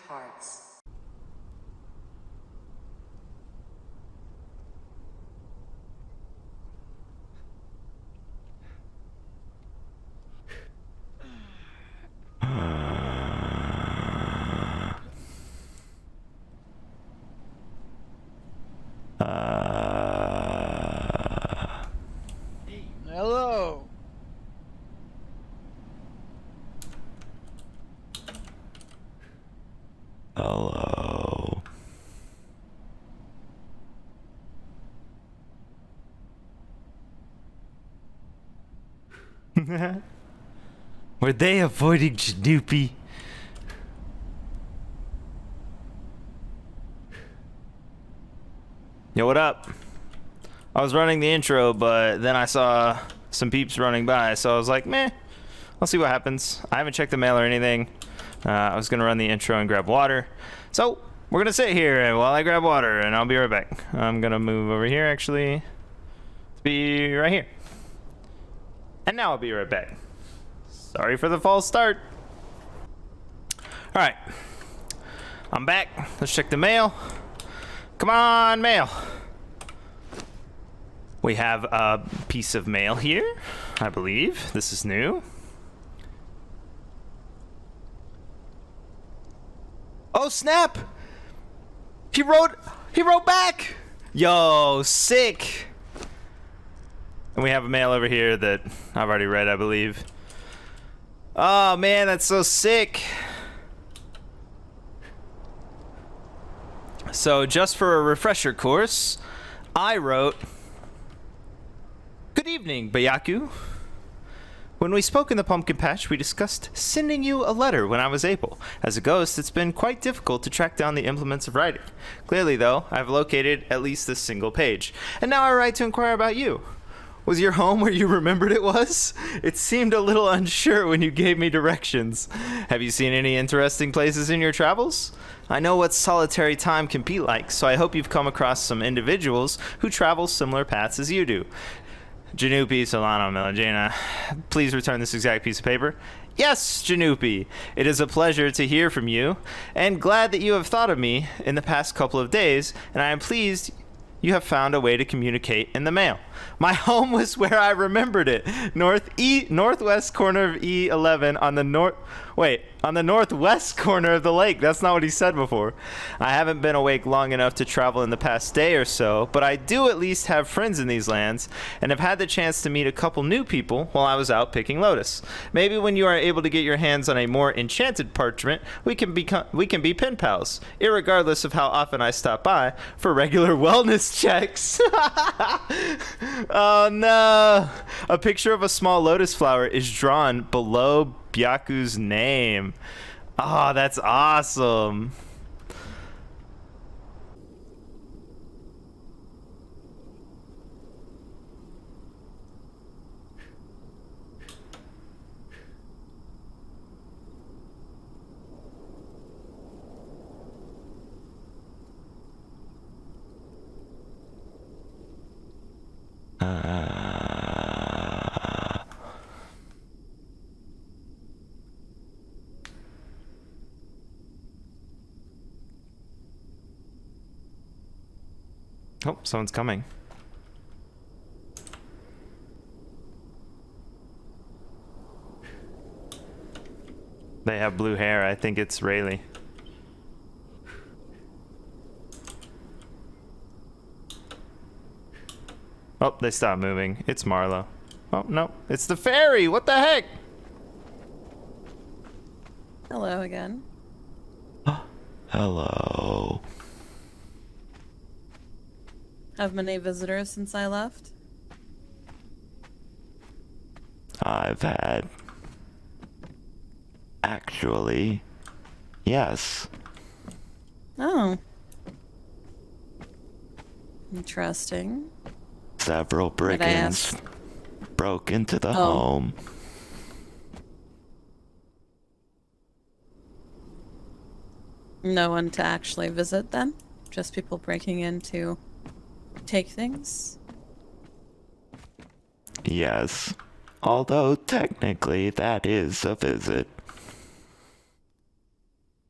cards. Hello. Hello. Were they avoiding Jeanoopie? Yo, what up? I was running the intro, but then I saw some peeps running by, so I was like, meh, I'll see what happens. I haven't checked the mail or anything. I was gonna run the intro and grab water. So, we're gonna sit here while I grab water, and I'll be right back. I'm gonna move over here, actually. To be right here. And now I'll be right back. Sorry for the false start. Alright. I'm back. Let's check the mail. Come on, mail. We have a piece of mail here, I believe. This is new. Oh, snap! He wrote back! Yo, sick! And we have a mail over here that I've already read, I believe. Oh, man, that's so sick. So, just for a refresher course, I wrote, "Good evening, Bayaku. When we spoke in the pumpkin patch, we discussed sending you a letter when I was able. As a ghost, it's been quite difficult to track down the implements of writing. Clearly, though, I've located at least this single page. And now I write to inquire about you. Was your home where you remembered it was? It seemed a little unsure when you gave me directions. Have you seen any interesting places in your travels? I know what solitary time can be like, so I hope you've come across some individuals who travel similar paths as you do. Jeanoopie, Solano, Melagina, please return this exact piece of paper." Yes, Jeanoopie, it is a pleasure to hear from you, and glad that you have thought of me in the past couple of days, and I am pleased you have found a way to communicate in the mail. My home was where I remembered it, northwest corner of E11 on the northwest corner of the lake. That's not what he said before. I haven't been awake long enough to travel in the past day or so, but I do at least have friends in these lands, and have had the chance to meet a couple new people while I was out picking lotus. Maybe when you are able to get your hands on a more enchanted parchment, we can be pen pals, irregardless of how often I stop by for regular wellness checks." Oh no! A picture of a small lotus flower is drawn below Byaku's name. Oh, that's awesome. Oh, someone's coming. They have blue hair. I think it's Rayleigh. Oh, they stopped moving. It's Marlo. Oh, no. It's the fairy! What the heck? Hello again. Hello. Have many visitors since I left? I've had... Actually, yes. Oh. Interesting. Several brigands broke into the Oh. home. No one to actually visit then? Just people breaking in to take things? Yes. Although technically that is a visit.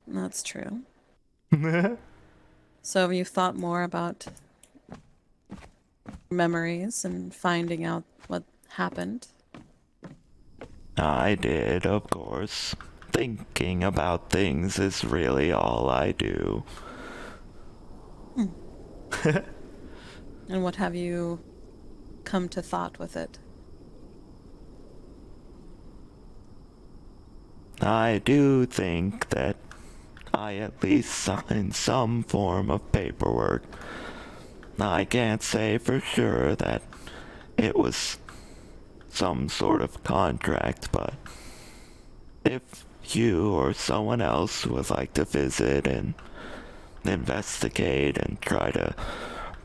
That's true. So have you thought more about memories and finding out what happened? I did, of course. Thinking about things is really all I do. And what have you come to thought with it? I do think that I at least signed some form of paperwork. I can't say for sure that it was some sort of contract, but if you or someone else would like to visit and investigate and try to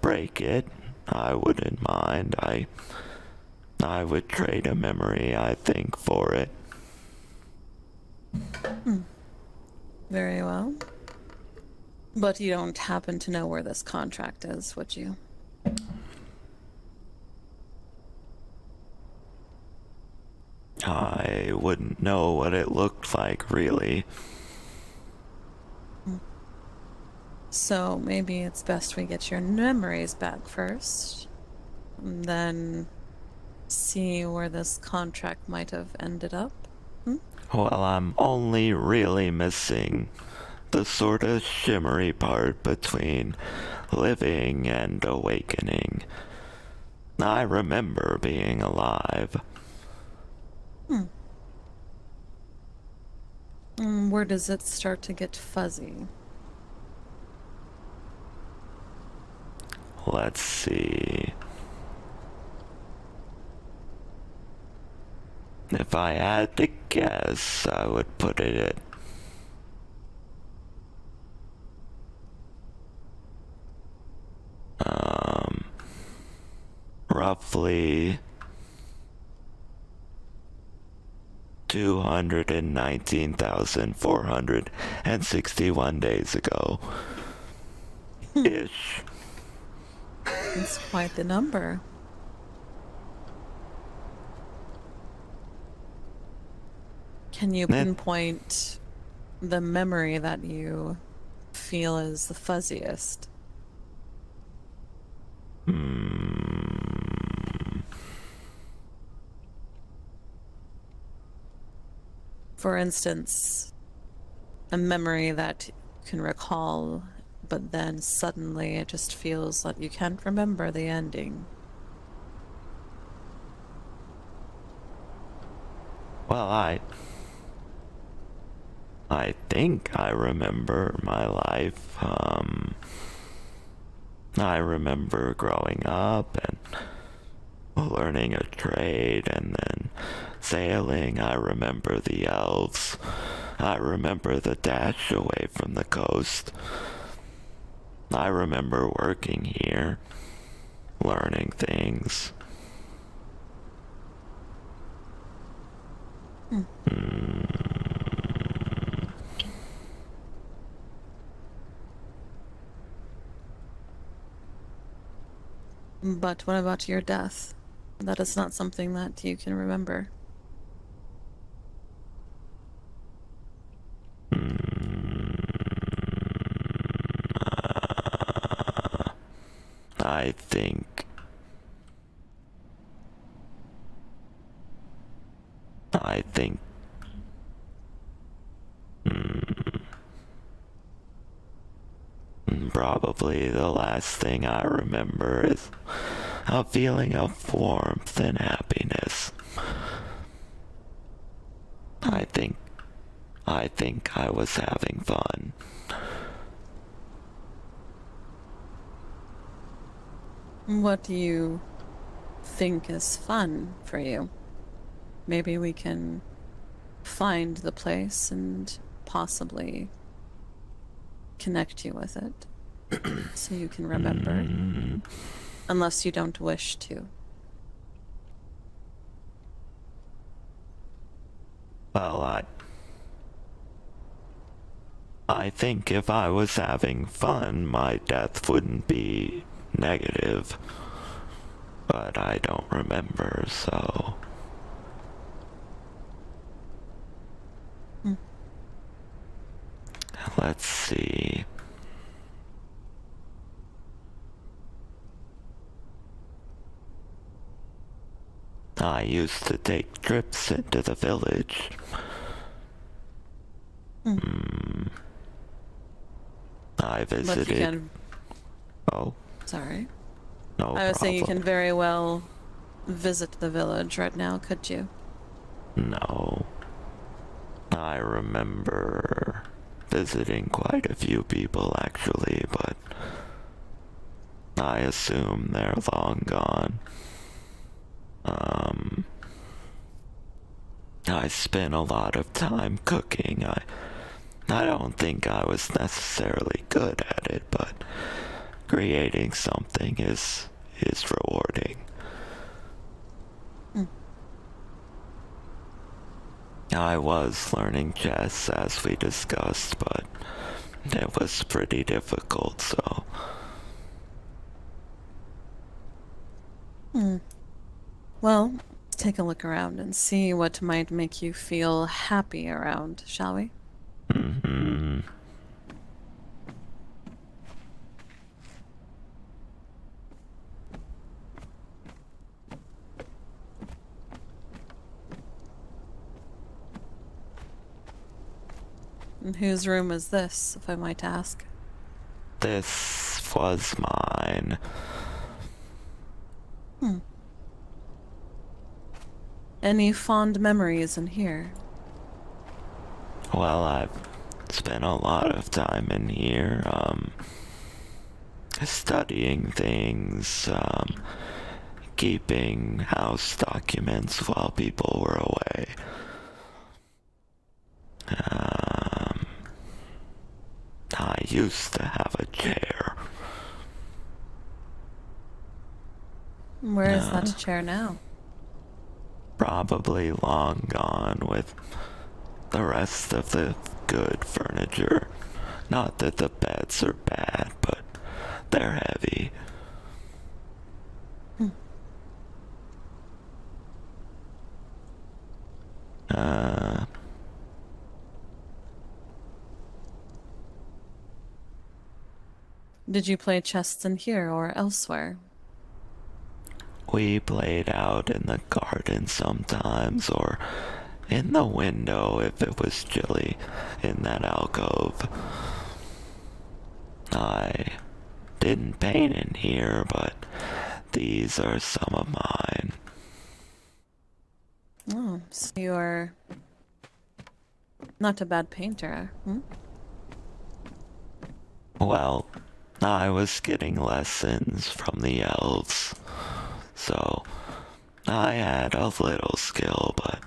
break it, I wouldn't mind. I would trade a memory, I think, for it. Very well. But you don't happen to know where this contract is, would you? I wouldn't know what it looked like, really. So maybe it's best we get your memories back first, and then see where this contract might have ended up. Well, I'm only really missing the sort of shimmery part between living and awakening. I remember being alive. Where does it start to get fuzzy? Let's see. If I had to guess, I would put it at roughly 219,461 days ago. Ish. It's quite the number. Can you pinpoint the memory that you feel is the fuzziest? For instance, a memory that you can recall, but then suddenly it just feels like you can't remember the ending. Well, I think I remember my life. I remember growing up and learning a trade and then sailing. I remember the elves. I remember the dash away from the coast. I remember working here, learning things. But what about your death? That is not something that you can remember. I think probably the last thing I remember is a feeling of warmth and happiness. I think I was having fun. What do you think is fun for you? Maybe we can find the place and possibly connect you with it so you can remember. Unless you don't wish to. Well, I think if I was having fun, my death wouldn't be negative. But I don't remember, so... Let's see. I used to take trips into the village. I But you visited. can. Oh, Sorry. no I was saying you problem. can very well visit the village right now, could you? No. I remember visiting quite a few people actually, but I assume they're long gone. I spent a lot of time cooking. I don't think I was necessarily good at it, but creating something is rewarding. I was learning chess as we discussed, but it was pretty difficult, so Well, take a look around and see what might make you feel happy around, shall we? And whose room is this, if I might ask? this was mine. Any fond memories in here? Well, I've spent a lot of time in here, studying things, keeping house documents while people were away. I used to have a chair. Where is that chair now? Probably long gone with the rest of the good furniture. Not that the beds are bad, but they're heavy. Did you play chess in here or elsewhere? We played out in the garden sometimes, or in the window if it was chilly in that alcove. I didn't paint in here, but these are some of mine. Oh, so you're not a bad painter, hmm? Well, I was getting lessons from the elves, so I had a little skill, but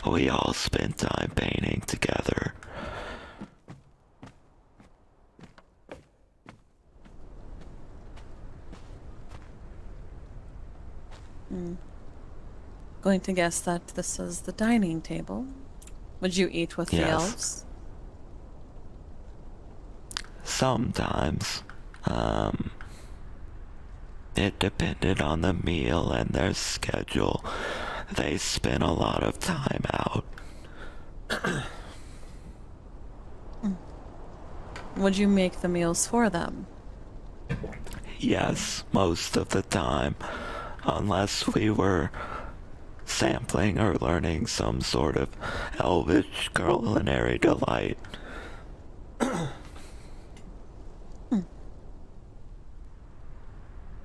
we all spent time painting together. Going to guess that this is the dining table. Would you eat with the Yes. elves? Sometimes, it depended on the meal and their schedule. They spent a lot of time out. Would you make the meals for them? Yes, most of the time, unless we were sampling or learning some sort of elvish culinary delight.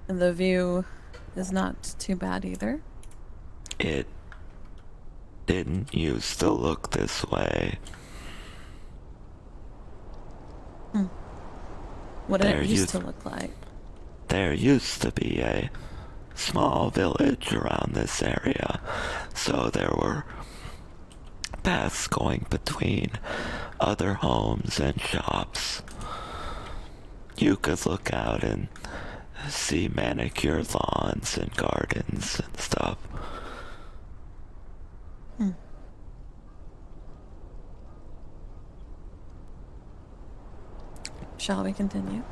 And the view is not too bad either. It didn't used to look this way. What did There it used used- to look like? There used to be a small village around this area, so there were paths going between other homes and shops. You could look out and see manicured lawns and gardens and stuff. Shall we continue?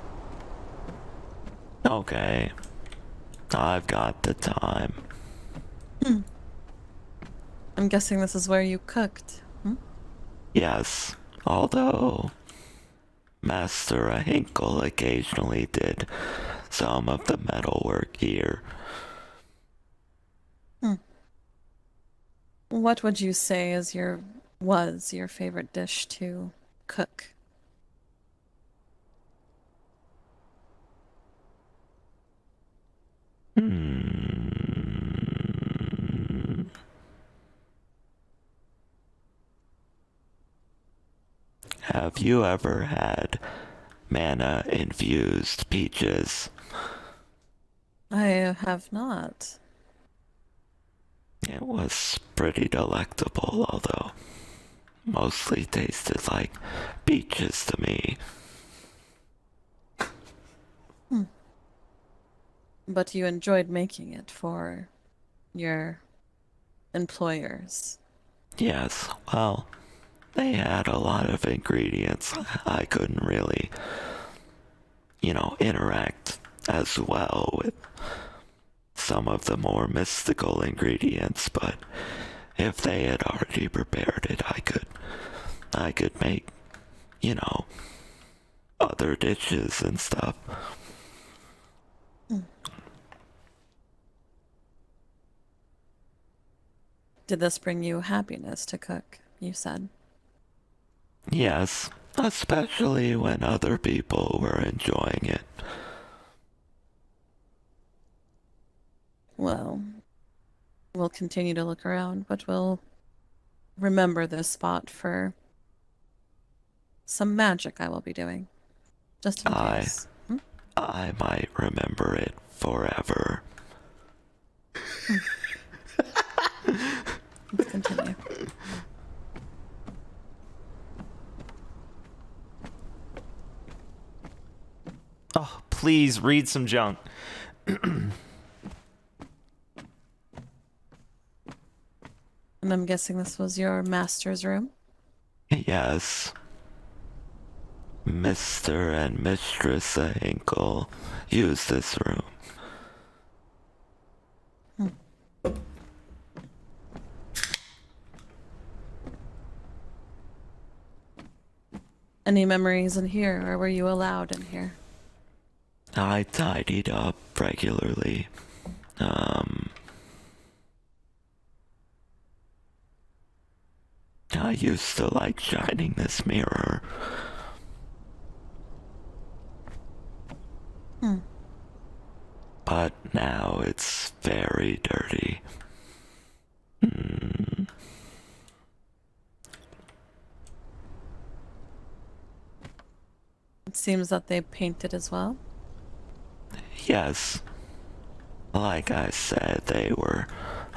Okay, I've got the time. I'm guessing this is where you cooked. Yes, although Master Hinkle occasionally did some of the metalwork here. What would you say was your favorite dish to cook? Hmm. Have you ever had mana-infused peaches? I have not. It was pretty delectable, although mostly tasted like peaches to me. But you enjoyed making it for your employers. Yes, well, they had a lot of ingredients I couldn't really, interact as well with some of the more mystical ingredients, but if they had already prepared it, I could make, you know, other dishes and stuff. Did this bring you happiness to cook? You said. Yes, especially when other people were enjoying it. Well, we'll continue to look around, but we'll remember this spot for some magic I will be doing. Just in case. I might remember it forever. Let's continue. Oh, please read some junk. And I'm guessing this was your master's room? Yes. Mr. and Mistress Hinkle use this room. Any memories in here, or were you allowed in here? I tidied up regularly. I used to like shining this mirror. But now it's very dirty. It seems that they painted as well. Yes. Like I said, they were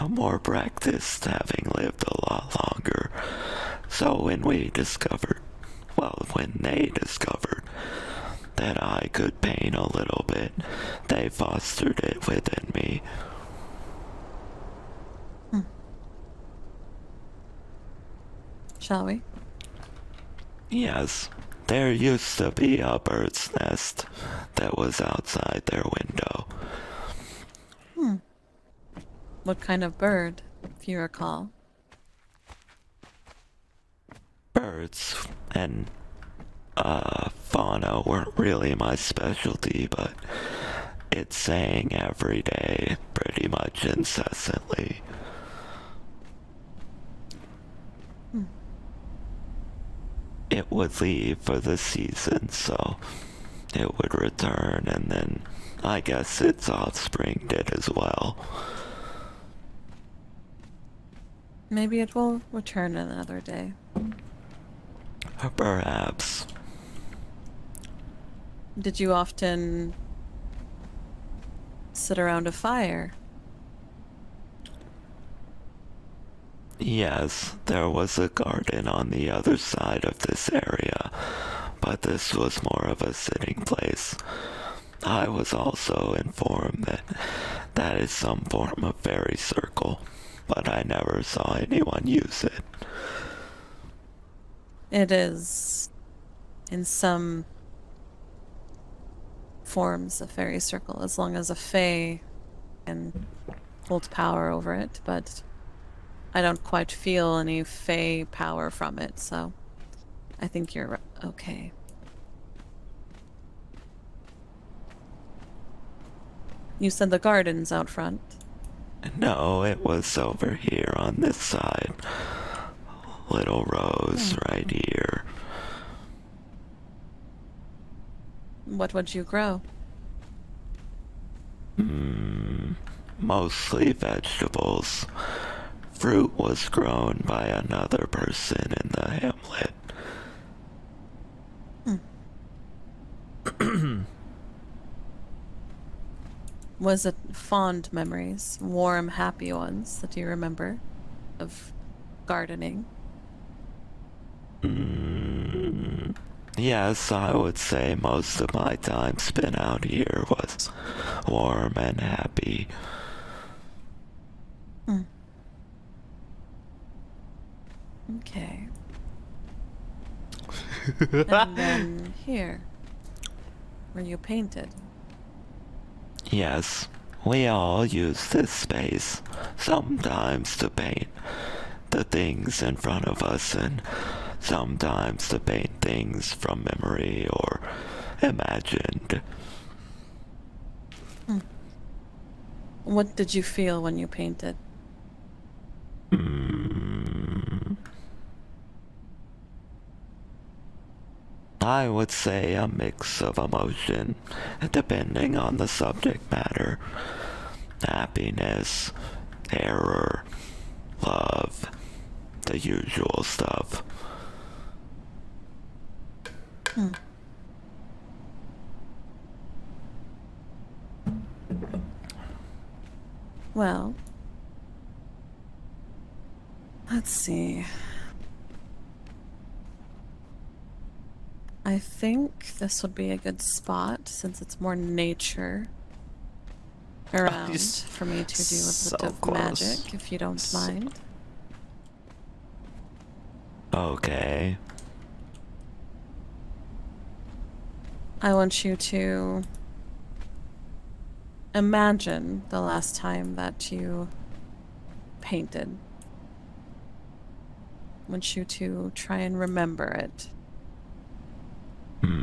more practiced, having lived a lot longer. So when they discovered that I could paint a little bit, they fostered it within me. Shall we? Yes, there used to be a bird's nest that was outside their window. What kind of bird, if you recall? Birds and fauna weren't really my specialty, but it sang every day, pretty much incessantly. It would leave for the season, so it would return, and then I guess its offspring did as well. Maybe it will return another day. Perhaps. Did you often sit around a fire? Yes, there was a garden on the other side of this area, but this was more of a sitting place. I was also informed that that is some form of fairy circle, but I never saw anyone use it. It is, in some forms, a fairy circle, as long as a fae can hold power over it, but I don't quite feel any fae power from it, so I think you're okay. You said the garden's out front. No, it was over here on this side. Little rose right here. What would you grow? Mostly vegetables. Fruit was grown by another person in the hamlet. Was it fond memories, warm, happy ones that you remember of gardening? Yes, I would say most of my time spent out here was warm and happy. Okay. And then here, where you painted. Yes, we all use this space sometimes to paint the things in front of us and sometimes to paint things from memory or imagined. What did you feel when you painted? I would say a mix of emotion, depending on the subject matter. Happiness, terror, love, the usual stuff. Well, let's see. I think this would be a good spot since it's more nature around just for me to do a so bit of close. magic, if you don't mind. Okay. I want you to imagine the last time that you painted. I want you to try and remember it. Um,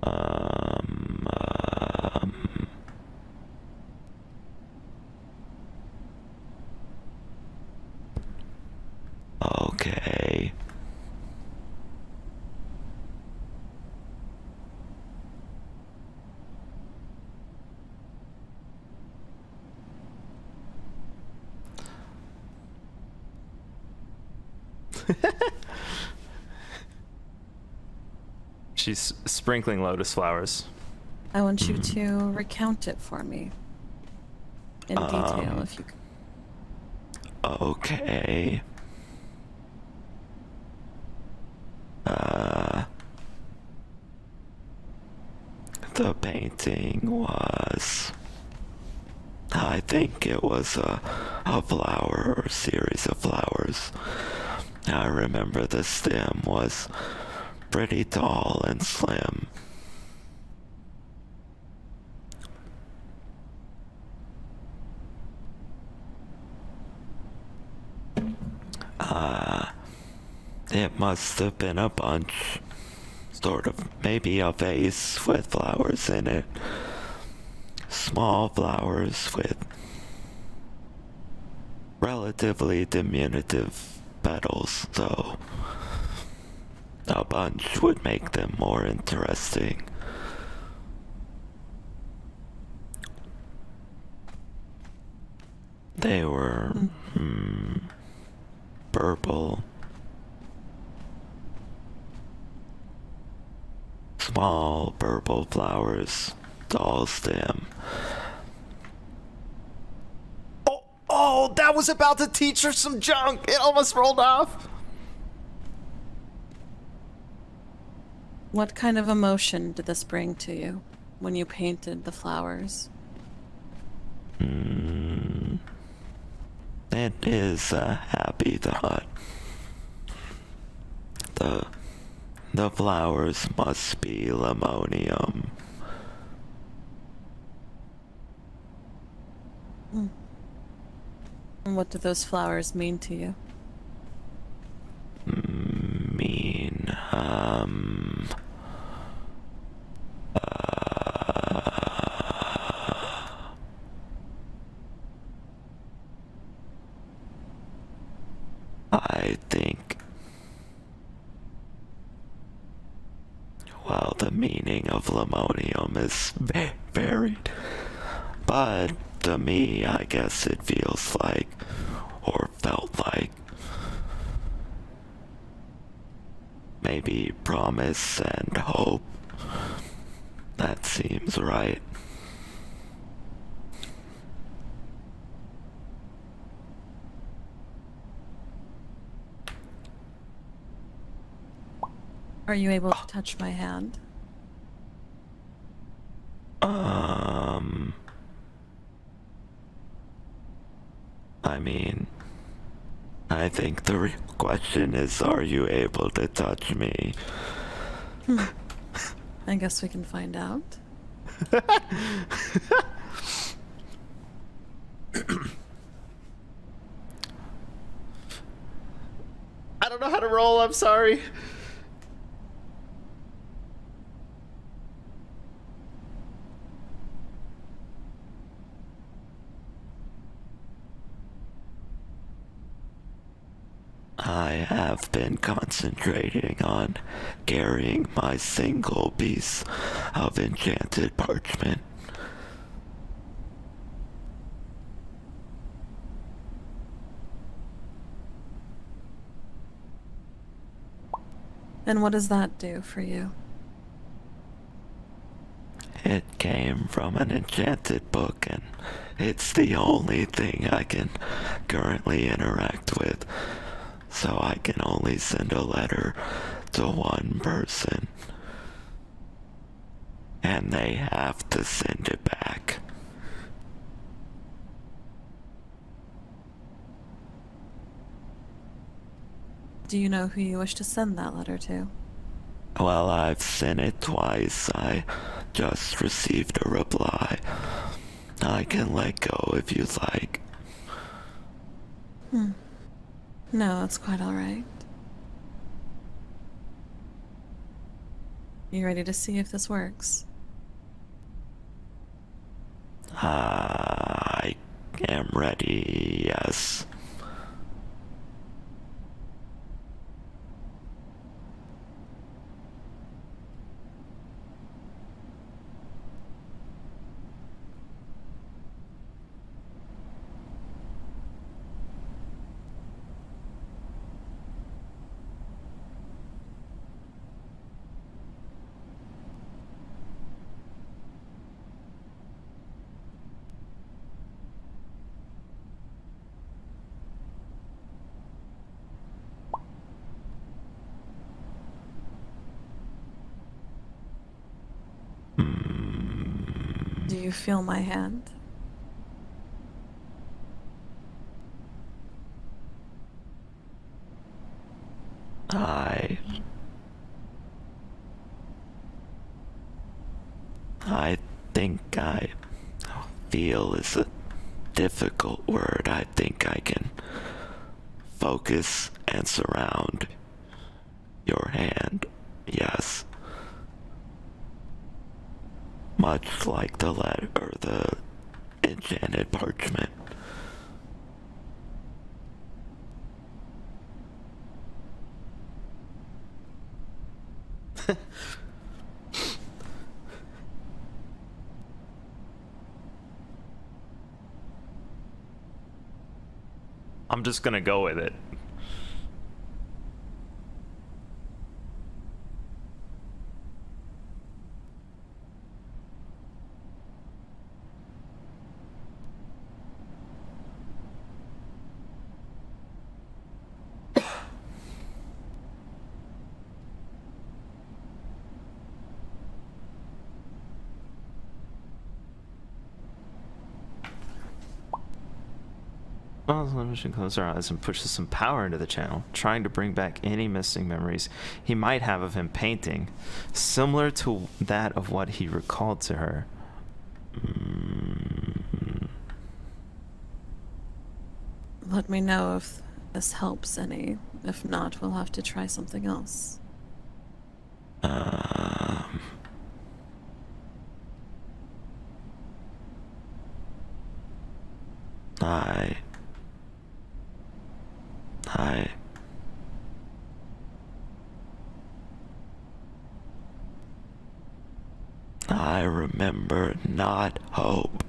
um, okay. She's sprinkling lotus flowers. I want you to recount it for me in detail, if you could. Okay. The painting was... I think it was a flower or series of flowers. I remember the stem was pretty tall and slim. It must have been a bunch, sort of, maybe a vase with flowers in it. Small flowers with relatively diminutive petals, so a bunch would make them more interesting. They were purple, small purple flowers, tall stem. Oh, that was about to teach her some junk. It almost rolled off. What kind of emotion did this bring to you when you painted the flowers? It is a happy thought. The flowers must be lemonium. And what do those flowers mean to you? Mean, I think, well, the meaning of lemonium is varied, but to me, I guess it feels like, or felt like, maybe promise and hope. That seems right. Are you able to touch my hand? I mean, I think the real question is, are you able to touch me? I guess we can find out. I don't know how to roll, I'm sorry. I have been concentrating on carrying my single piece of enchanted parchment. And what does that do for you? It came from an enchanted book, and it's the only thing I can currently interact with. So I can only send a letter to one person. And they have to send it back. Do you know who you wish to send that letter to? Well, I've sent it twice. I just received a reply. I can let go if you'd like. No, it's quite alright. You ready to see if this works? I am ready, yes. Do you feel my hand? I think feel is a difficult word. I think I can focus and surround your hand, yes. Much like the letter or the enchanted parchment. I'm just gonna go with it. Well, the mission closes our eyes and pushes some power into the channel, trying to bring back any missing memories he might have of him painting, similar to that of what he recalled to her. let me know if this helps any. If not, we'll have to try something else. Um, I I I remember not hope.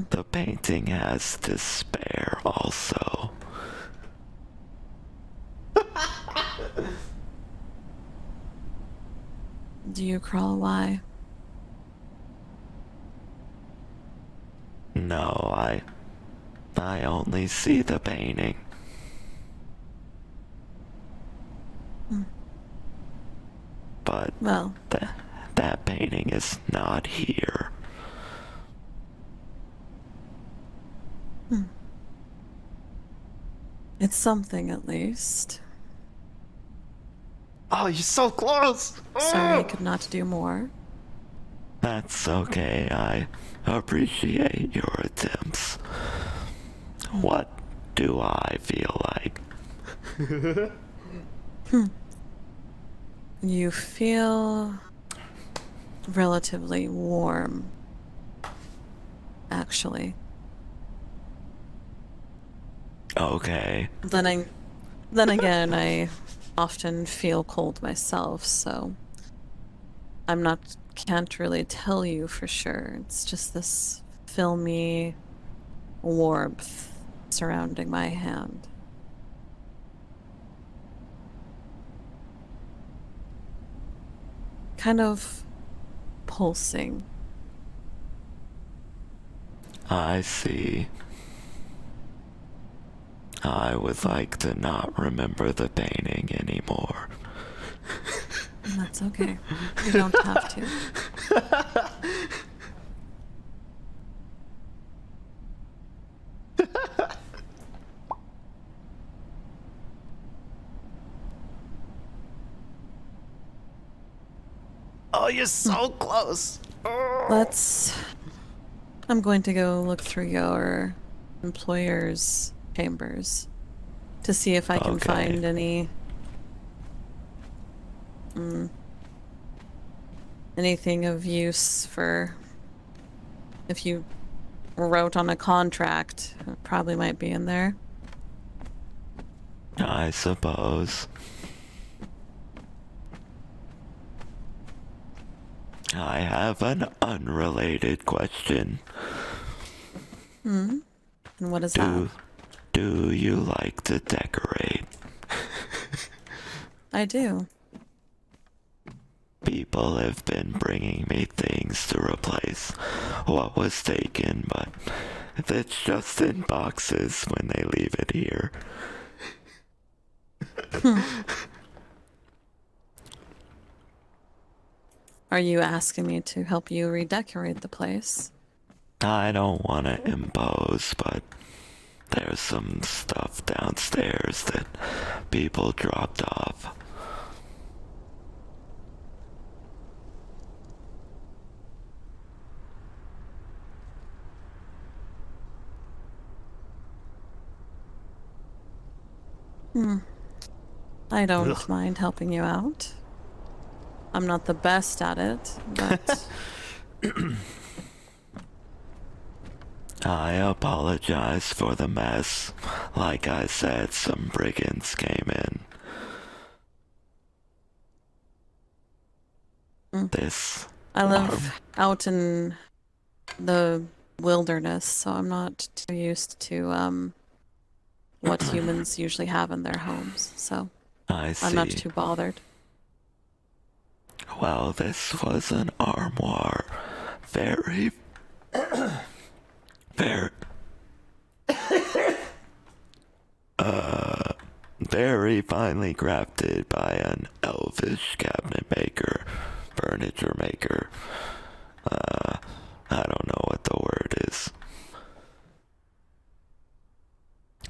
The painting has despair also. Do you crawl why? No, I only see the painting. But Well, that painting is not here. it's something at least. Oh, you're so close! Sorry I could not do more. That's okay. I appreciate your attempts. What do I feel like? You feel relatively warm, actually. Okay. Then again, I often feel cold myself, so can't really tell you for sure. It's just this filmy warmth surrounding my hand. Kind of pulsing. I see. I would like to not remember the painting anymore. And that's okay. You don't have to. Oh, you're so close! I'm going to go look through your employer's chambers to see if I can Okay. find anything of use for if you wrote on a contract. It probably might be in there. I suppose. I have an unrelated question. And what is that? Do you like to decorate? I do. People have been bringing me things to replace what was taken, but it's just in boxes when they leave it here. Are you asking me to help you redecorate the place? I don't want to impose, but there's some stuff downstairs that people dropped off. I don't Ugh. mind helping you out. I'm not the best at it, but I apologize for the mess. Like I said, some brigands came in. This I live out in the wilderness, so I'm not too used to what humans usually have in their homes, so I see. I'm not too bothered. Well, this was an armoire. Very, very, very finely crafted by an elvish cabinet maker, furniture maker. I don't know what the word is.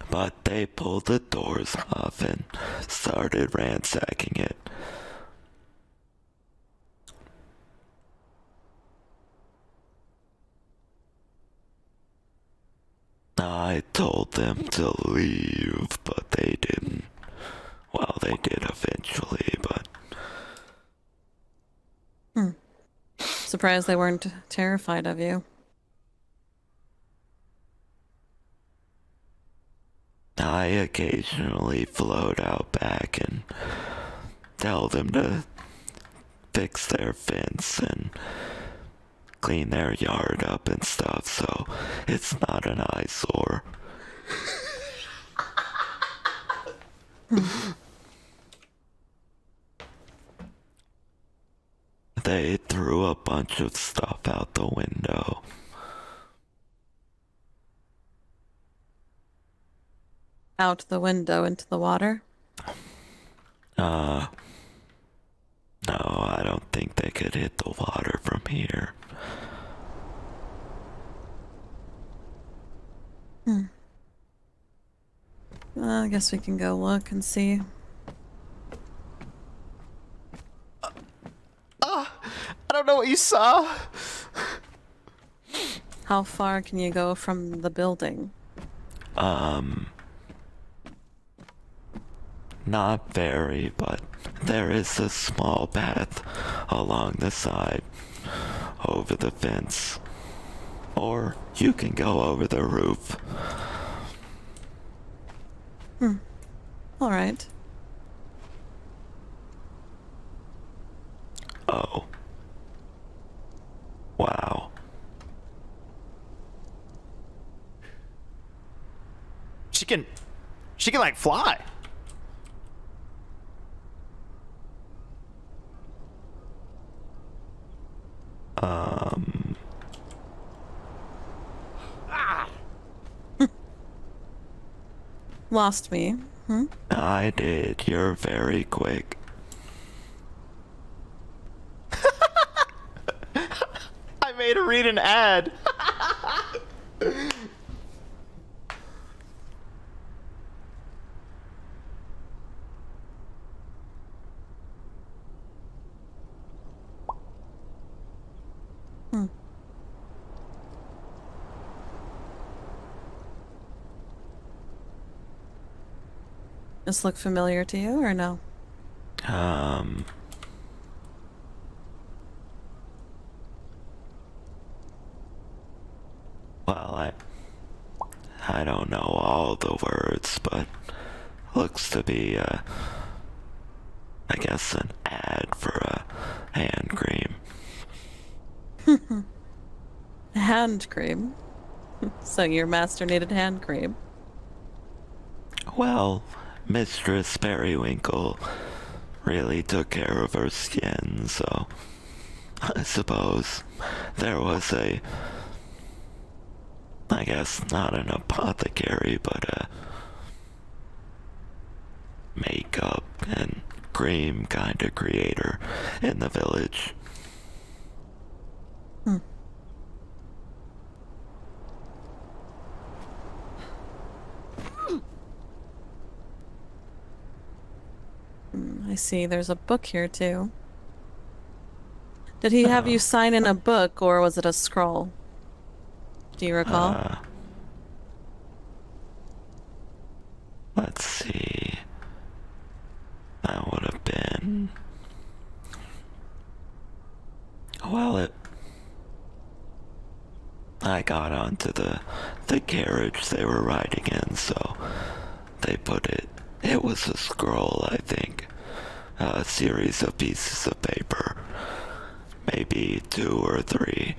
But they pulled the doors off and started ransacking it. I told them to leave, but they didn't. Well, they did eventually, but Surprised they weren't terrified of you. I occasionally float out back and tell them to fix their fence and clean their yard up and stuff, so it's not an eyesore. They threw a bunch of stuff out the window. Out the window into the water? No, I don't think they could hit the water from here. Well, I guess we can go look and see. I don't know what you saw. How far can you go from the building? Not very, but there is a small path along the side over the fence. Or you can go over the roof. All right. Oh. Wow. She can like fly. Lost me. I did. You're very quick. I made her read an ad. This look familiar to you or no? Well, I don't know all the words, but looks to be I guess an ad for a hand cream. Hand cream. So your master needed hand cream. Well, Mistress Periwinkle really took care of her skin, so I suppose there was I guess not an apothecary, but a makeup and cream kind of creator in the village. I see there's a book here too. Did he have you sign in a book or was it a scroll? Do you recall? Let's see. That would have been. Well, I got onto the carriage they were riding in, so they put it. It was a scroll, I think. A series of pieces of paper. Maybe 2 or 3.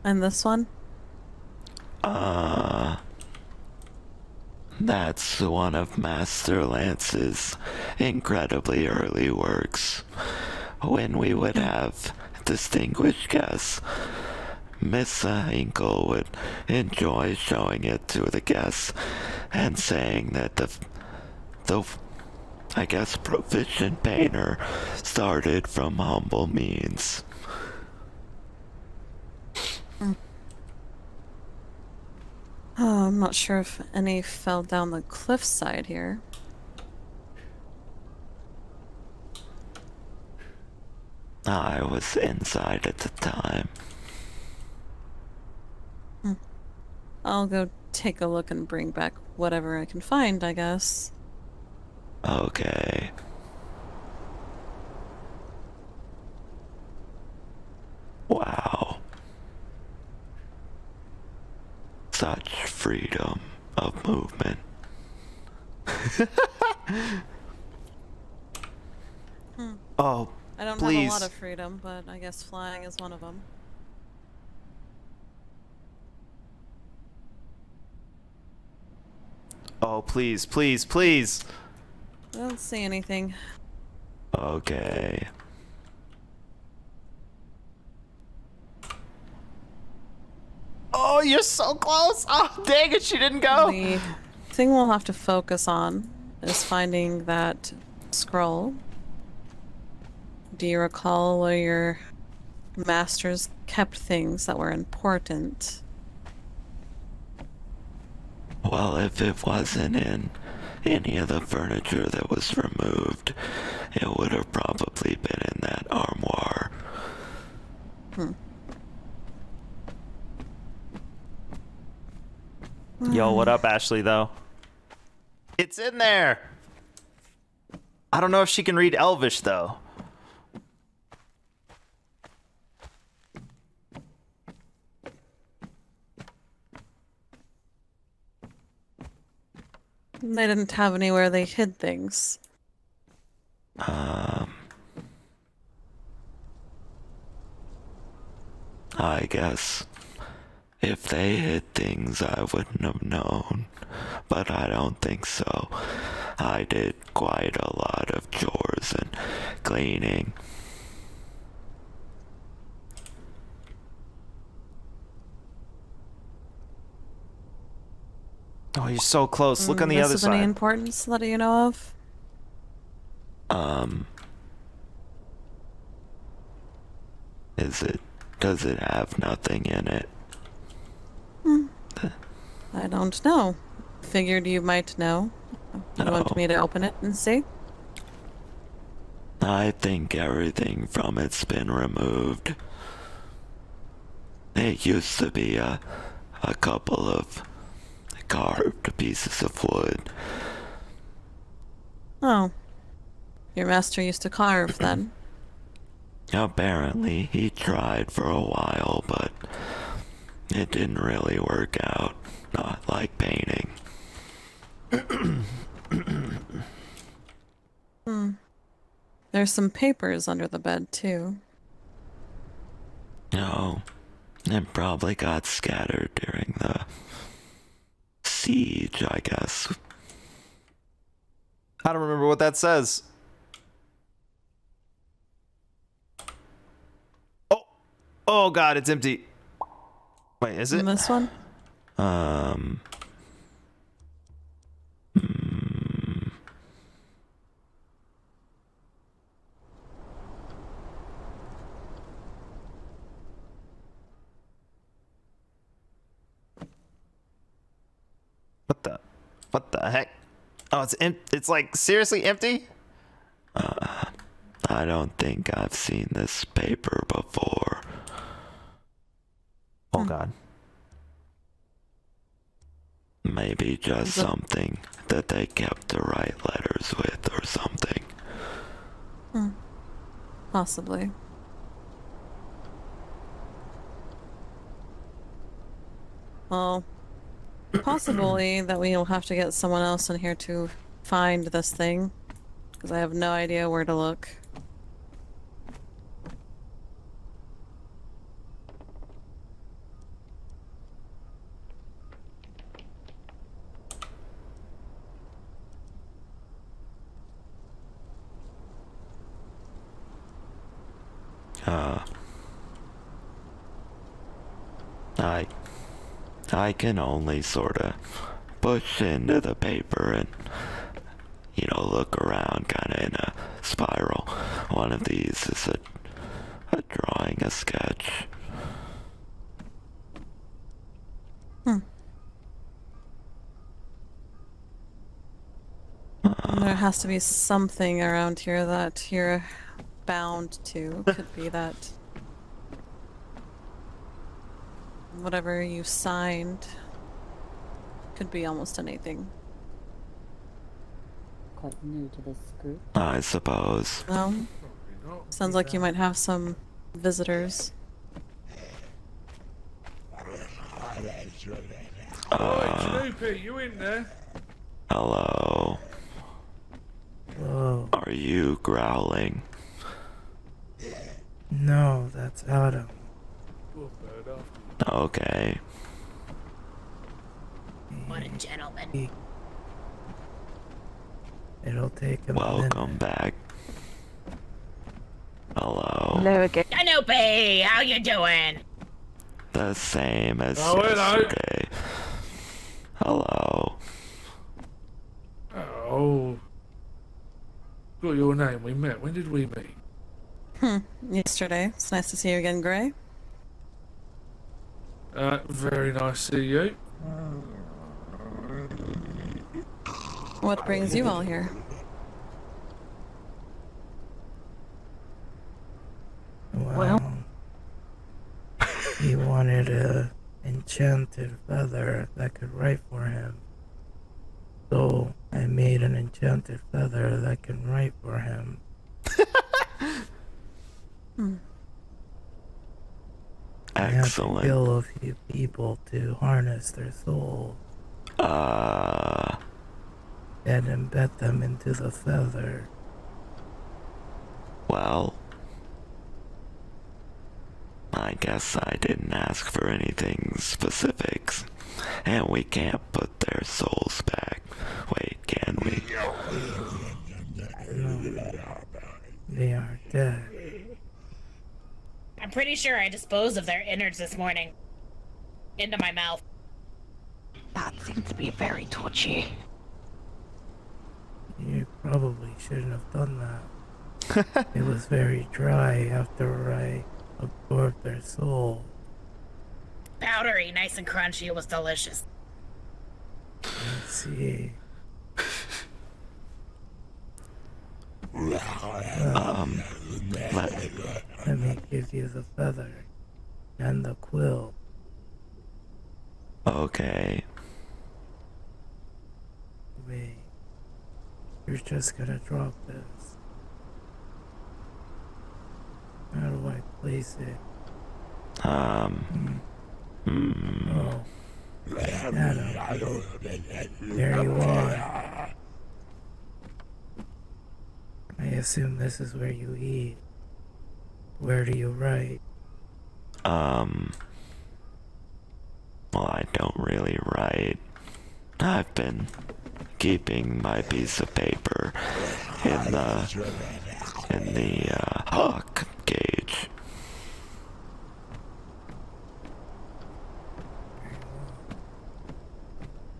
And this one? That's one of Master Lance's incredibly early works. When we would have distinguished guests, Miss Inkle would enjoy showing it to the guests and saying that the the, I guess, proficient painter started from humble means. Oh, I'm not sure if any fell down the cliffside here. I was inside at the time. I'll go take a look and bring back whatever I can find, I guess. Okay. Wow. Such freedom of movement. Oh, I don't please. have a lot of freedom, but I guess flying is one of them. Oh, please, please, please. I don't see anything. Okay. Oh, you're so close. Oh, dang it, she didn't go. The thing we'll have to focus on is finding that scroll. Do you recall where your masters kept things that were important? Well, if it wasn't in any of the furniture that was removed, it would have probably been in that armoire. Yo, what up, Ashley, though? It's in there. I don't know if she can read Elvish, though. They didn't have anywhere they hid things. I guess if they hid things, I wouldn't have known. But I don't think so. I did quite a lot of chores and cleaning. Oh, you're so close. Look on the This other of any side. importance that you know of? Does it have nothing in it? I don't know. Figured you might know. You want me to open it and see? I think everything from it's been removed. It used to be a couple of carved pieces of wood. Oh. Your master used to carve, then. Apparently, he tried for a while, but it didn't really work out. Not like painting. There's some papers under the bed, too. No, it probably got scattered during the siege, I guess. I don't remember what that says. Oh, oh God, it's empty. Wait, is it? And this one? What the heck? Oh, it's like seriously empty? I don't think I've seen this paper before. Oh God. Maybe just something that they kept to write letters with or something. Possibly. Well, possibly that we'll have to get someone else in here to find this thing, because I have no idea where to look. I can only sort of push into the paper and look around kind of in a spiral. One of these is a drawing, a sketch. There has to be something around here that you're bound to. Could be that whatever you signed could be almost anything. Quite new to this group. I suppose. Well, Probably not. sounds like you might have some visitors. Alright, Jeanoopie, you in there? Hello. Whoa. Are you growling? No, that's Adam. Poor bird after you. Okay. What a gentleman. It'll take a Welcome minute. back. Hello. Hello again. Jeanoopie, how you doing? The same as Oh, hello. yesterday. Hello. Oh. Got your name, we met. When did we meet? Yesterday. It's nice to see you again, Gray. Very nice to see you. What brings you all here? Well, he wanted a enchanted feather that could write for him. So I made an enchanted feather that can write for him. I have to Excellent. kill a few people to harness their soul and embed them into the feather. Well, I guess I didn't ask for anything specifics, and we can't put their souls back. Wait, can we? No, they are dead. I'm pretty sure I disposed of their innards this morning. Into my mouth. That seems to be very touchy. You probably shouldn't have done that. It was very dry after I absorbed their soul. Powdery, nice and crunchy. It was delicious. Let's see. Let me give you the feather and the quill. Okay. Wait. You're just gonna drop this. How do I place it? Oh. Adam. There you are. I assume this is where you eat. Where do you write? Well, I don't really write. I've been keeping my piece of paper in the hawk cage.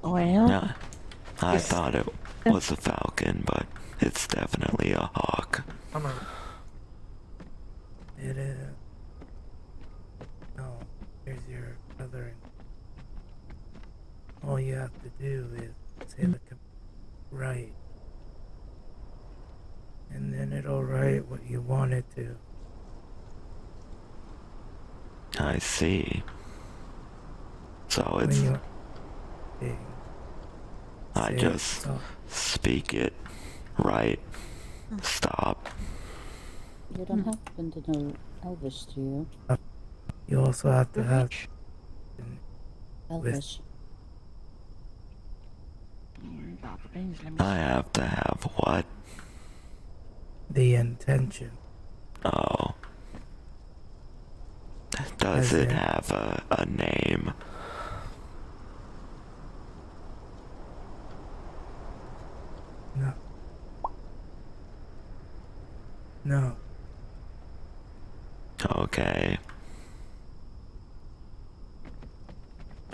Well, Yeah, I thought it was a falcon, but it's definitely a hawk. I'm a... It is. No, here's your feathering. All you have to do is say the right. And then it'll write what you want it to. I see. So When it's you I say it just soft. speak it, right, stop. You don't happen to know Elvish, do you? You also have to have Elvish. I have to have what? the intention. Oh. Does As it in- have a name? No. No. Okay.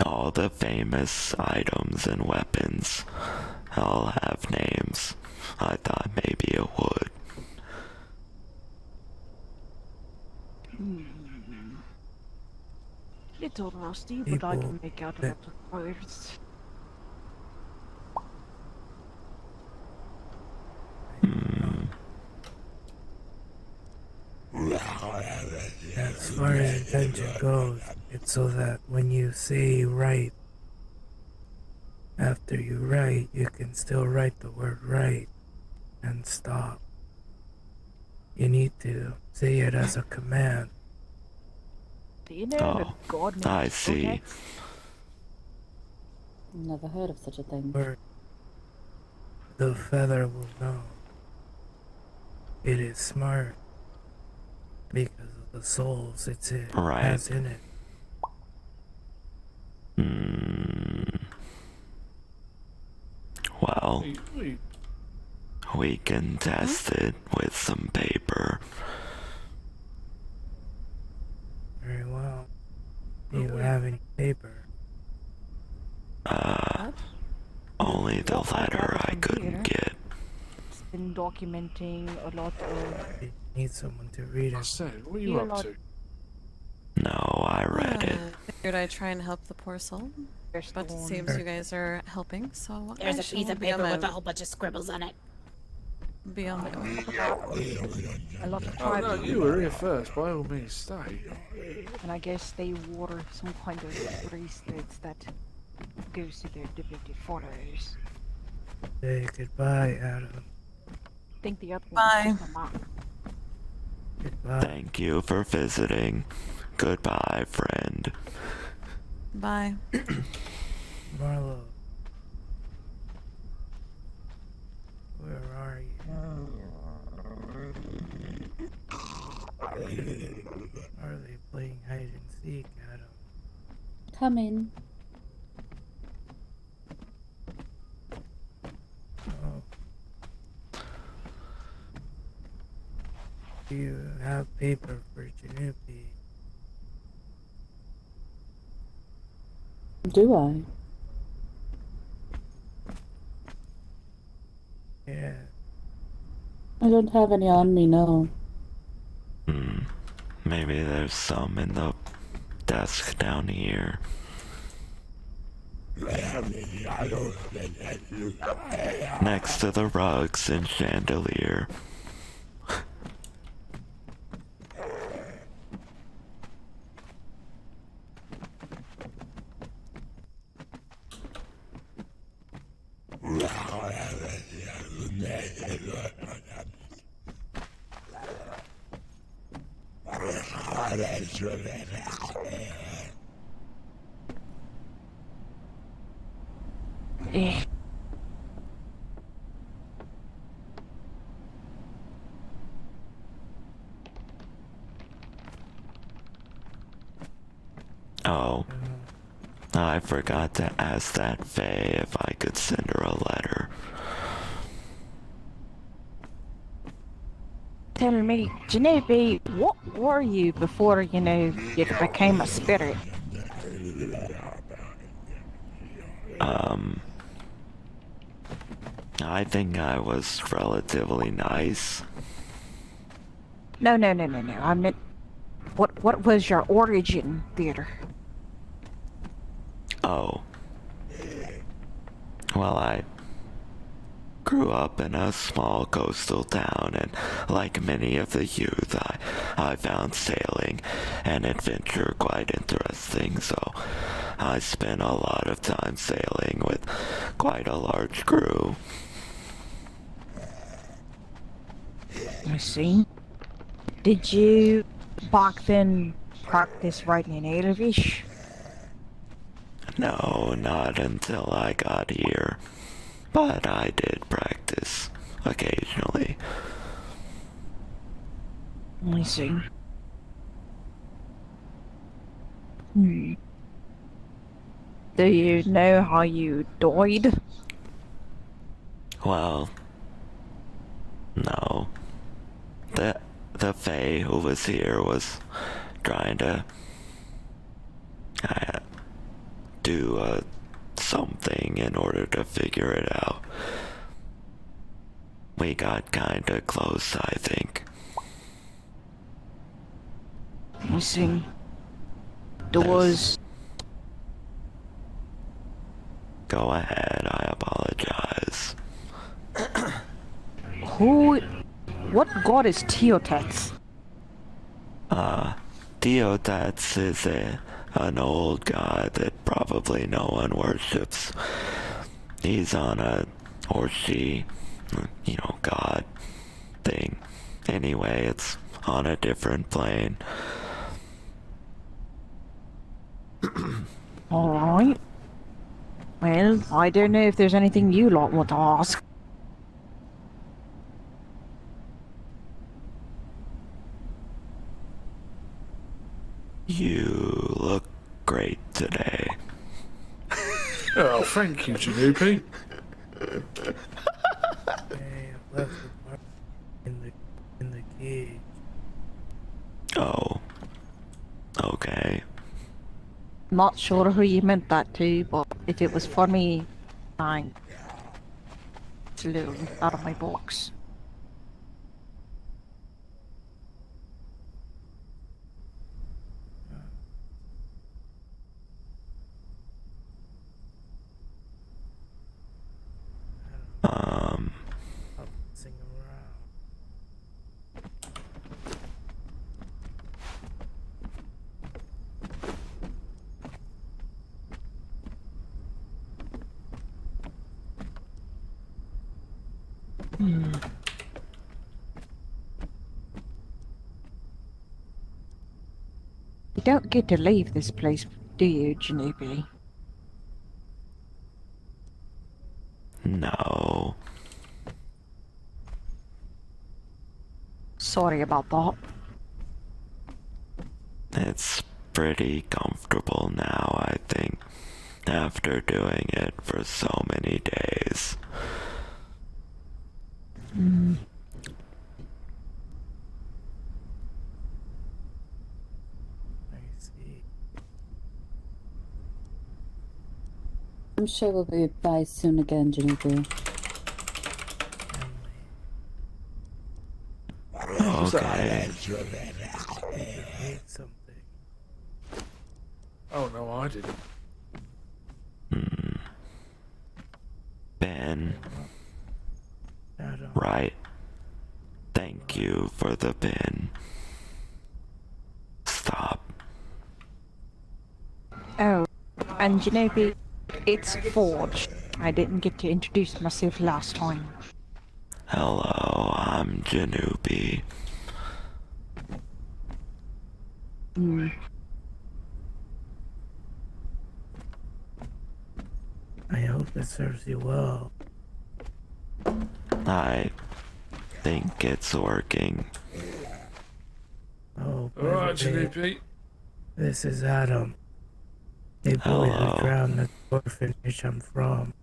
All the famous items and weapons all have names. times I thought maybe it would. Little rusty, but I People can make out a that- lot of words. As far as intention goes, it's so that when you say right, after you write, you can still write the word right and stop. You need to say it as a command. Do you know Oh, that God made I see. projects? Never heard of such a thing. Where the feather will know it is smart because of the souls Right. has in it. Well, Wait, we can test it with some paper. Very well. Do you have any paper? Only the What I letter got I from couldn't here. get. It's been documenting a lot of... You need someone to read I it. said, what are you Yeah, up like- to? No, I read it. Figured I'd try and help the poor soul, There's but it one- seems you guys are helping, so There's I a shall piece of be on paper my, with a whole bunch of scribbles on it. be on my way. a lot of Oh no, tribes, you were here first, by all means, stay. and I guess they wore some kind of bracelets that goes to their devoted followers. Say goodbye, Adam. I think the other Bye. one was my mom. Goodbye. Thank you for visiting. Goodbye, friend. Bye. Marlo. Where are you? Are they playing hide and seek, Adam? Come in. Oh. Do you have paper for Jeanoopie? Do I? Yeah. I don't have any on me, no. Maybe there's some in the desk down here. Next to the rugs and chandelier. Eh, Oh, I forgot to ask that Faye if I could send her a letter. tell me, Jeanoopie, what were you before, you became a spirit? I think I was relatively nice. No. I meant, what was your origin theater? Oh. Well, I grew up in a small coastal town, and like many of the youth, I found sailing and adventure quite interesting, so I spent a lot of time sailing with quite a large crew. I see. Did you back then practice writing in English? No, not until I got here. But I did practice occasionally. I see. Hmm. Do you know how you died? Well, no. The Fae who was here was trying to do something in order to figure it out. we got kinda close, I think. I see. Doors. Go ahead, I apologize. What god is Teotats? Deotats is an old god that probably no one worships. He's on or she, god thing. Anyway, it's on a different plane. Alright. Well, I don't know if there's anything you lot want to ask. You look great today. Oh, thank you, Jeanoopie. Hey, I left the part in the cage. Oh. Okay. Not sure who you meant that to, but if it was for me, fine. It's a little out of my box. Sing around. You don't get to leave this place, do you, Jeanoopie? No. Sorry about that. It's pretty comfortable now, I think, after doing it for so many days. I see. I'm sure we'll be by soon again, Jeanoopie. Okay. Hate something. Oh, no, I didn't. Ben, Adam. right? Thank you for the pin. Stop. Oh, and Jeanoopie, it's Forge. I didn't get to introduce myself last time. Hello, I'm Jeanoopie. I hope it serves you well. I think it's working. Oh, by Alright, the way, Jeanoopie. this is Adam. A boy Hello. who drowned at the orphanage I'm from.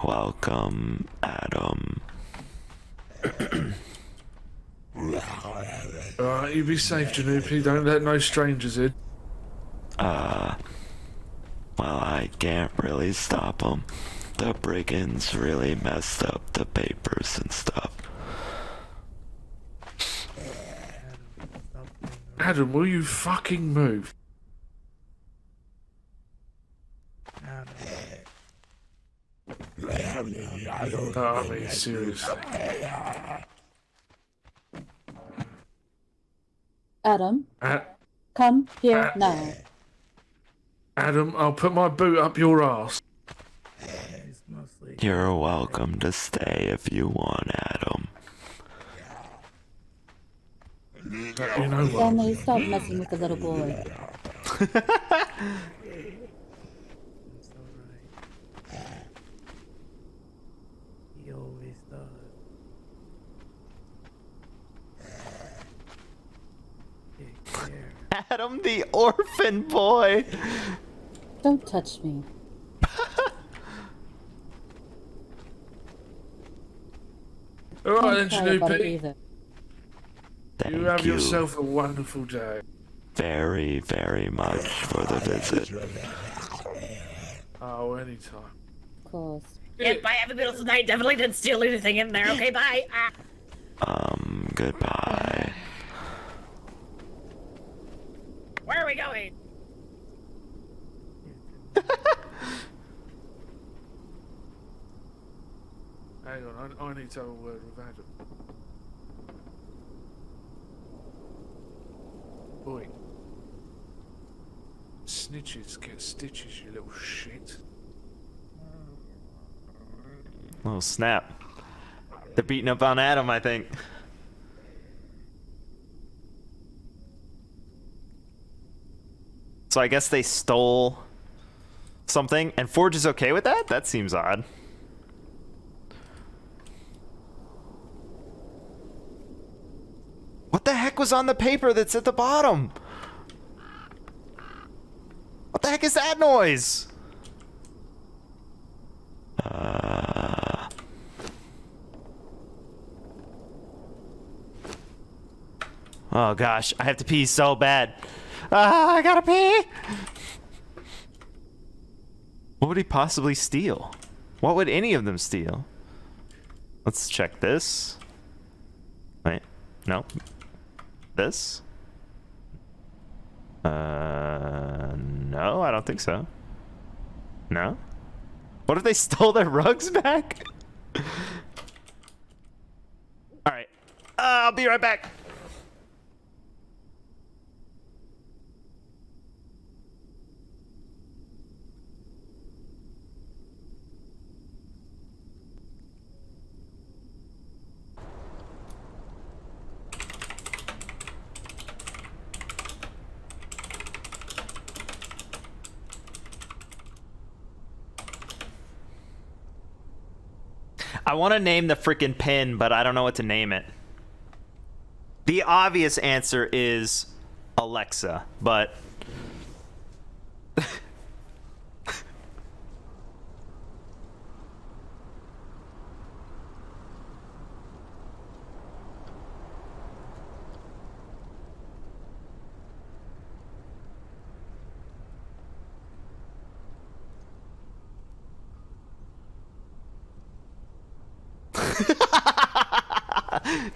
Welcome, Adam. Alright, you be safe, Jeanoopie. Don't let no strangers in. Well, I can't really stop them. The brigands really messed up the papers and stuff. Stop playing around. Adam, will you fucking move? Adam. No, I mean, seriously. Adam, A- come here now. Adam, I'll put my boot up your ass. He's mostly You're welcome to stay if you want, Adam. You know what? Stanley, stop messing with the little boy. it's alright. He always does. Take care. Adam the orphan boy! Don't touch me. Alright then, Don't cry about it Jeanoopie. either. Thank You have yourself a wonderful day. very, very much for the visit. Oh, anytime. Of course. Yeah, bye. Have a beautiful night. Definitely didn't steal anything in there. Okay, bye. Goodbye. Where are we going? Hang on, I need to have a word with Adam. Boy. Snitches get stitches, you little shit. Oh, snap. They're beating up on Adam, I think. So I guess they stole something, and Forge is okay with that? That seems odd. What the heck was on the paper that's at the bottom? What the heck is that noise? Oh gosh, I have to pee so bad. I gotta pee! What would he possibly steal? What would any of them steal? Let's check this. Wait, no. This? No, I don't think so. No? What if they stole their rugs back? Alright, I'll be right back. I want to name the freaking pin, but I don't know what to name it. The obvious answer is Alexa, but...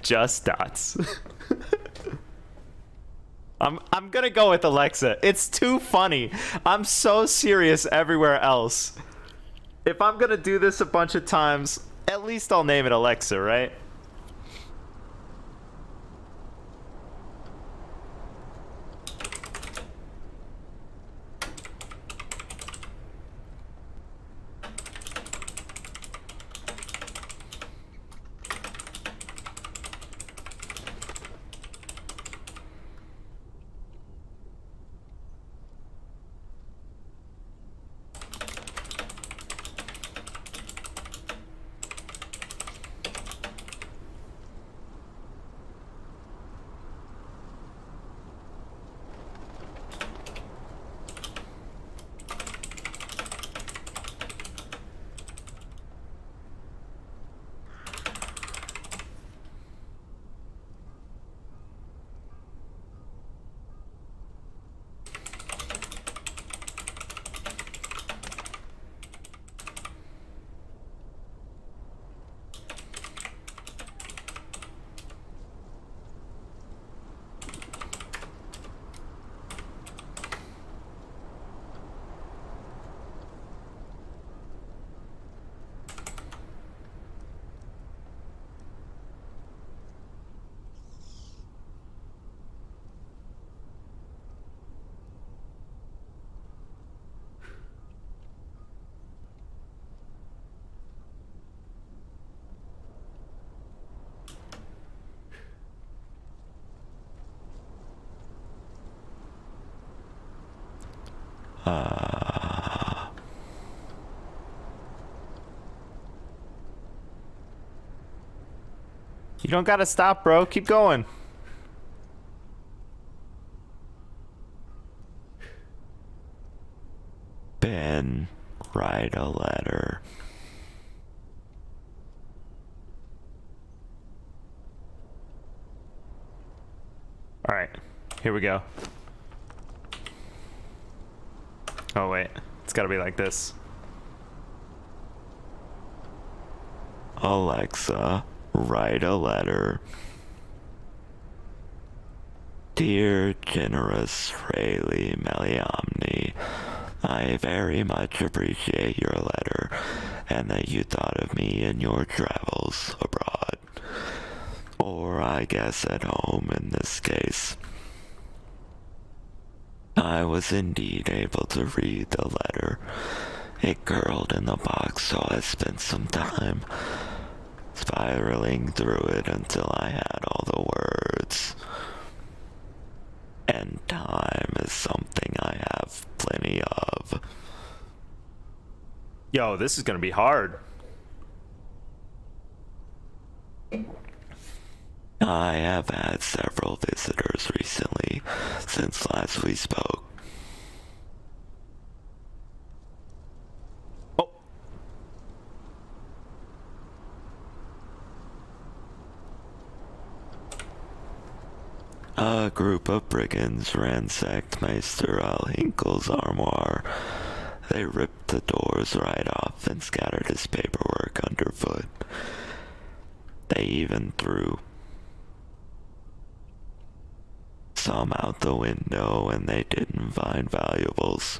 Just dots. I'm gonna go with Alexa. It's too funny. I'm so serious everywhere else. If I'm gonna do this a bunch of times, at least I'll name it Alexa, right? You don't gotta stop, bro. Keep going. Ben, write a letter. All right, here we go. Oh wait, it's gotta be like this. Alexa, write a letter. Dear generous Rayleigh Meliamni, I very much appreciate your letter and that you thought of me in your travels abroad. Or I guess at home in this case. I was indeed able to read the letter. It curled in the box, so I spent some time spiraling through it until I had all the words. And time is something I have plenty of. Yo, this is gonna be hard. I have had several visitors recently since last we spoke. Oh. A group of brigands ransacked Meister Al-Hinkle's armoire. They ripped the doors right off and scattered his paperwork underfoot. They even threw some out the window, and they didn't find valuables.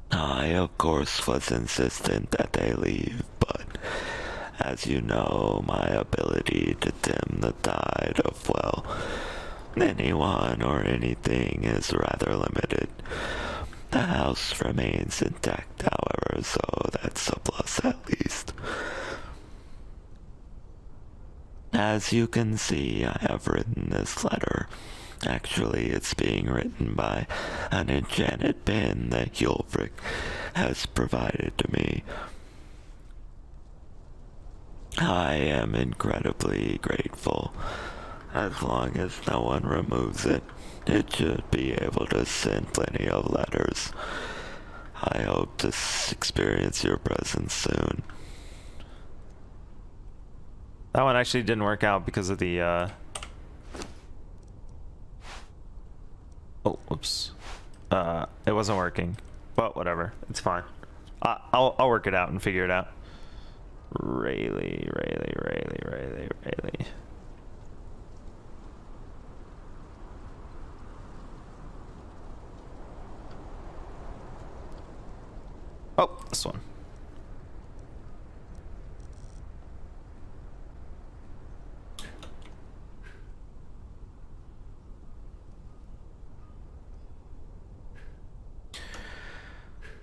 I, of course, was insistent that they leave, but as you know, my ability to dim the tide of, well, anyone or anything is rather limited. The house remains intact, however, so that's a plus at least. As you can see, I have written this letter. Actually, it's being written by an enchanted pen that Ulfric has provided to me. I am incredibly grateful. As long as no one removes it, it should be able to send plenty of letters. I hope to experience your presence soon. That one actually didn't work out because of the, oh, whoops. It wasn't working. But whatever. It's fine. I'll work it out and figure it out. Rayleigh. Oh, this one.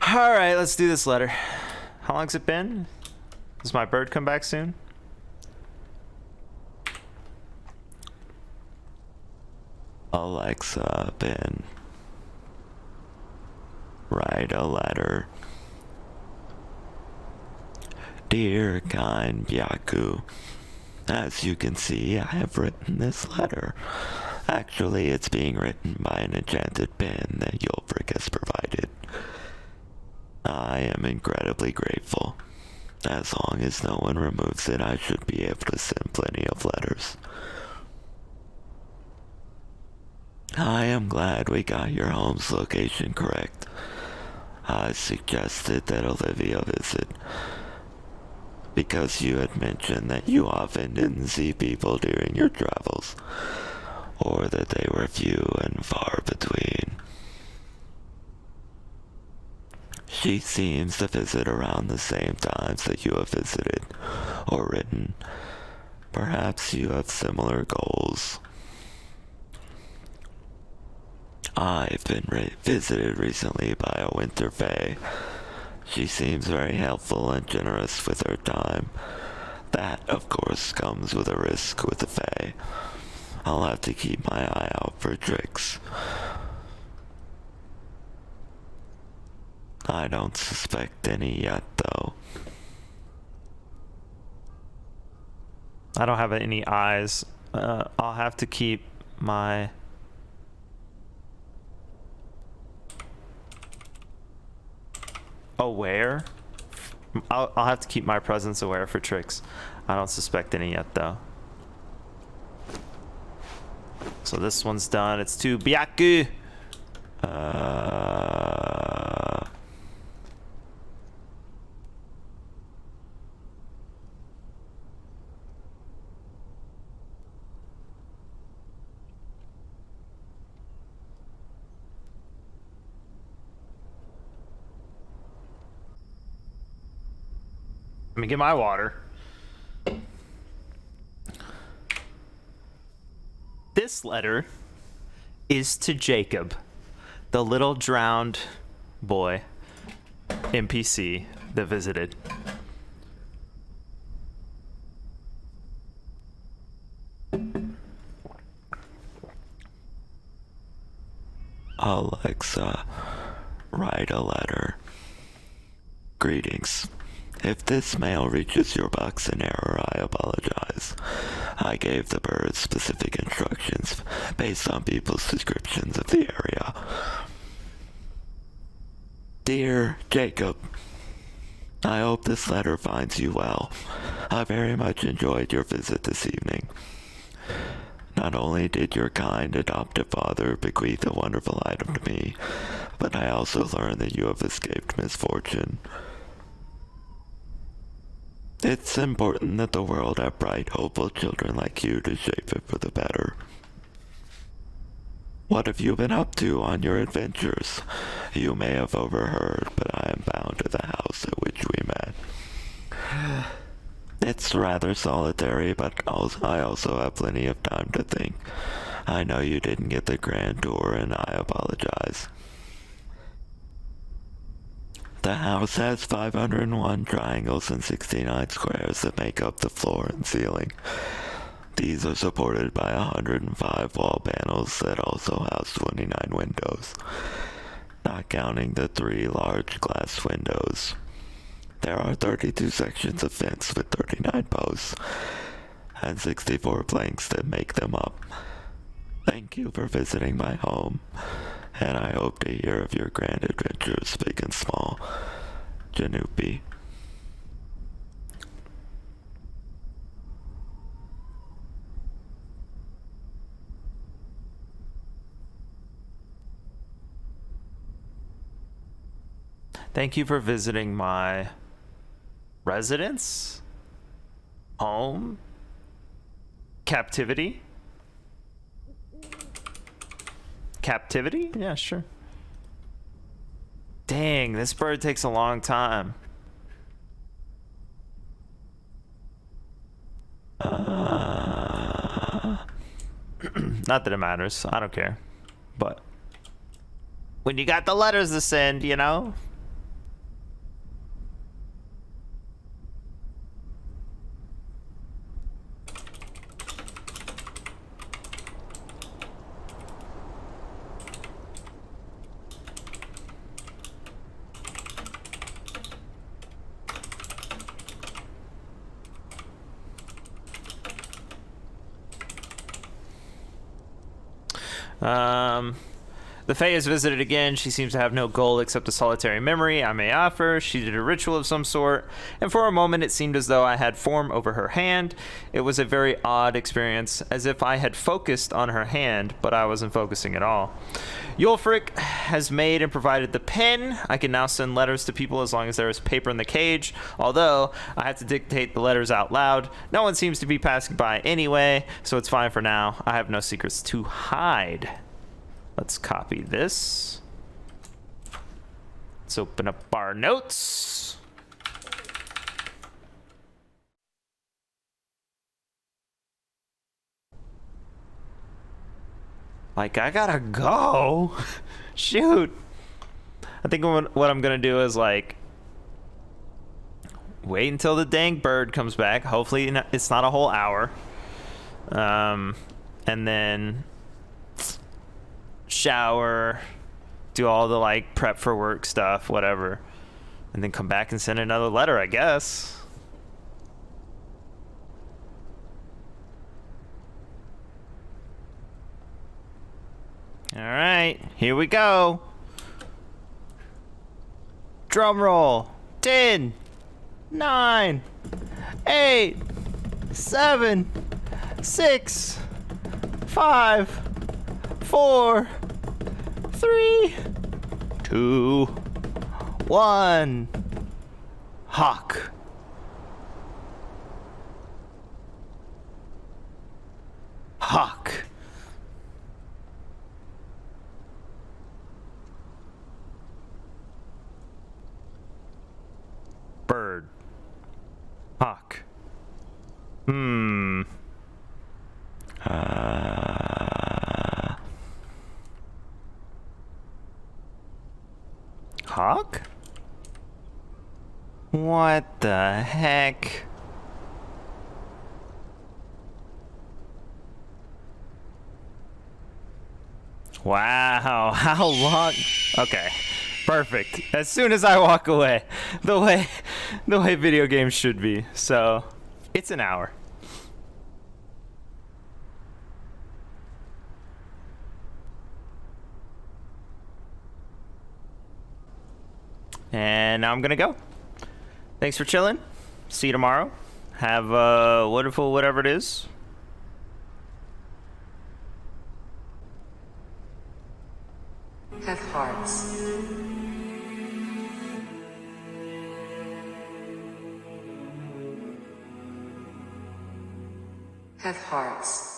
Alright, let's do this letter. How long's it been? Does my bird come back soon? Alexa, Ben. Write a letter. Dear kind Byaku, as you can see, I have written this letter. Actually, it's being written by an enchanted pen that Ulfric has provided. I am incredibly grateful. As long as no one removes it, I should be able to send plenty of letters. I am glad we got your home's location correct. I suggested that Olivia visit because you had mentioned that you often didn't see people during your travels, or that they were few and far between. She seems to visit around the same times that you have visited or written. Perhaps you have similar goals. I've been visited recently by a winter fae. She seems very helpful and generous with her time. That, of course, comes with a risk with the fae. I'll have to keep my eye out for tricks. I don't suspect any yet, though. I don't have any eyes. I'll have to keep my... aware? I'll have to keep my presence aware for tricks. I don't suspect any yet, though. So this one's done. It's to Byaku. me get my water. This letter is to Jacob, the little drowned boy NPC that visited. Alexa, write a letter. Greetings. If this mail reaches your box in error, I apologize. I gave the bird specific instructions based on people's descriptions of the area. Dear Jacob, I hope this letter finds you well. I very much enjoyed your visit this evening. Not only did your kind adoptive father bequeath a wonderful item to me, but I also learned that you have escaped misfortune. It's important that the world have bright, hopeful children like you to shape it for the better. What have you been up to on your adventures? You may have overheard, but I am bound to the house at which we met. It's rather solitary, but I also have plenty of time to think. I know you didn't get the grand tour, and I apologize. The house has 501 triangles and 69 squares that make up the floor and ceiling. These are supported by 105 wall panels that also house 29 windows, not counting the 3 large glass windows. There are 32 sections of fence with 39 posts, and 64 planks that make them up. Thank you for visiting my home, and I hope to hear of your grand adventures, big and small. Jeanoopie. Thank you for visiting my residence, home, captivity. Captivity? Yeah, sure. Dang, this bird takes a long time. Not that it matters. I don't care. But when you got the letters to send, you know? The Fae has visited again. She seems to have no goal except a solitary memory I may offer. She did a ritual of some sort, and for a moment it seemed as though I had form over her hand. It was a very odd experience, as if I had focused on her hand, but I wasn't focusing at all. Yulfric has made and provided the pen. I can now send letters to people as long as there is paper in the cage, although I have to dictate the letters out loud. No one seems to be passing by anyway, so it's fine for now. I have no secrets to hide. Let's copy this. Let's open up our notes. Like, I gotta go. Shoot. I think what I'm gonna do is, like, wait until the dang bird comes back. Hopefully it's not a whole hour. And then shower, do all the, like, prep for work stuff, whatever. And then come back and send another letter, I guess. Alright, here we go. Drum roll. 10, 9, 8, 7, 6, 5, 4, 3, 2, 1. Hawk. Hawk. Bird. Hawk. Hmm. Hawk? What the heck? Wow, how long? Okay, perfect. As soon as I walk away, the way video games should be. So, it's an hour. And now I'm gonna go. Thanks for chilling. See you tomorrow. Have a wonderful whatever it is. Have hearts. Have hearts.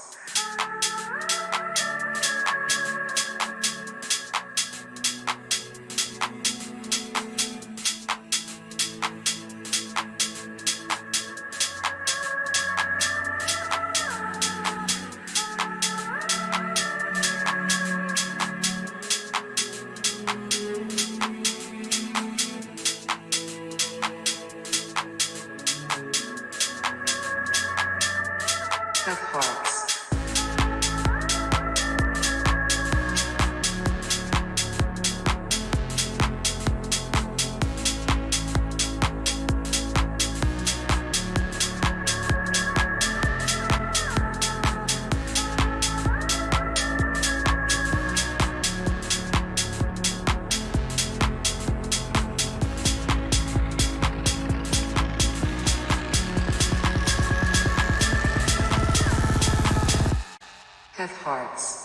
Have hearts. Have hearts.